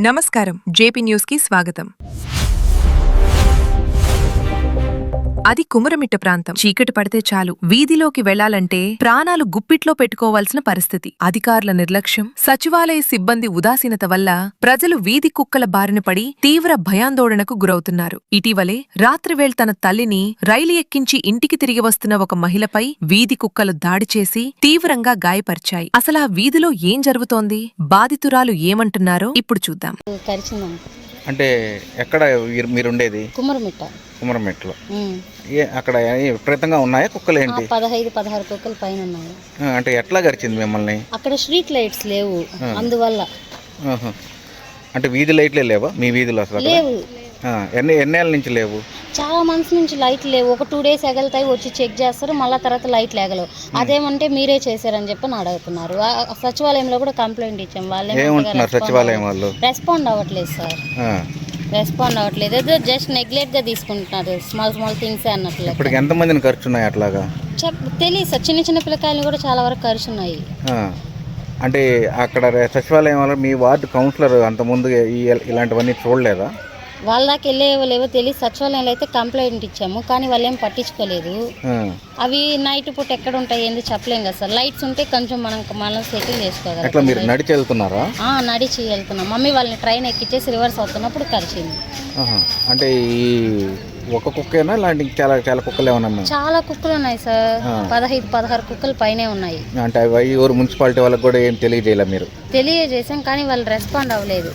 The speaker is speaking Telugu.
నమస్కారం జేపీ న్యూస్ కి స్వాగతం. అది కుమరమిట్ట ప్రాంతం. చీకటి పడితే చాలు వీధిలోకి వెళ్లాలంటే ప్రాణాలు గుప్పిట్లో పెట్టుకోవాల్సిన పరిస్థితి. అధికారుల నిర్లక్ష్యం, సచివాలయ సిబ్బంది ఉదాసీనత వల్ల ప్రజలు వీధి కుక్కల బారిన పడి తీవ్ర భయాందోళనకు గురవుతున్నారు. ఇటీవలే రాత్రివేళ తన తల్లిని రైలు ఎక్కించి ఇంటికి తిరిగి వస్తున్న ఒక మహిళపై వీధి కుక్కలు దాడి చేసి తీవ్రంగా గాయపరిచాయి. అసలా వీధిలో ఏం జరుగుతోంది, బాధితురాలు ఏమంటున్నారో ఇప్పుడు చూద్దాం. అంటే ఎక్కడ మీరుండేది? కుమరమిట్టలో. అక్కడ విపరీతంగా ఉన్నాయా కుక్కలు? ఏంటి 15-16 కుక్కలు పైన ఉన్నాయి. అంటే ఎట్లా గరిచింది మిమ్మల్ని? అక్కడ స్ట్రీట్ లైట్స్ లేవు, అందువల్ల. అంటే వీధి లైట్లే లేవా మీ వీధిలో? అసలు లేవు. ఎన్నేళ్ళ నుంచి లేవు? చాలా మంత్స్ నుంచి లైట్లు లేవు. ఒక 2 days ఎగలుతాయి, వచ్చి చెక్ చేస్తారు, మళ్ళీ తర్వాత లైట్లు ఎగలవు. అదేమంటే మీరే చేశారని చెప్పి అడుగుతున్నారు. సచివాలయంలో కూడా కంప్లైంట్ ఇచ్చాం. సచివాలయం వాళ్ళు రెస్పాండ్ అవ్వట్లేదు సార్. రెస్పాండ్ అవ్వట్లేదు. ఏదో జస్ట్ నెగ్లెక్ట్ గా తీసుకుంటున్నారు, స్మాల్ థింగ్స్ అన్నట్లు. ఇప్పుడు ఎంత మందిని ఖర్చు ఉన్నాయి అట్లాగా? తెలియదు సార్. చిన్న పిల్లకాయలు కూడా చాలా వరకు ఖర్చు ఉన్నాయి. అంటే అక్కడ సచివాలయం వల్ల మీ వార్డు కౌన్సిలర్ అంతకుముందు ఇలాంటివన్నీ చూడలేదా? వాళ్ళ దాకా వెళ్ళేవలేవో తెలియదు. సచివాలయంలో అయితే కంప్లైంట్ ఇచ్చాము, కానీ వాళ్ళు ఏం పట్టించుకోలేదు. అవి నైట్ పూట ఎక్కడ ఉంటాయి ఏంది చెప్పలేం కదా సార్. లైట్స్ ఉంటే కొంచెం మనం సెటిల్ చేసుకోగలం. మీరు నడిచి వెళ్తున్నారా? నడిచి వెళ్తున్నాం. మమ్మీ వాళ్ళని ట్రైన్ ఎక్కించేసి రివర్స్ అవుతున్నప్పుడు కలిసింది. అంటే ఈ ఒక కుక్కేనా ఇలాంటి చాలా కుక్కలు ఏమన్నా? చాలా కుక్కలు ఉన్నాయి సార్. 15-16 కుక్కలు పైనే ఉన్నాయి. అంటే అవి మున్సిపాలిటీ వాళ్ళకి కూడా ఏం తెలియజేయాలి మీరు? తెలియజేసాం, కానీ వాళ్ళు రెస్పాండ్ అవ్వలేదు.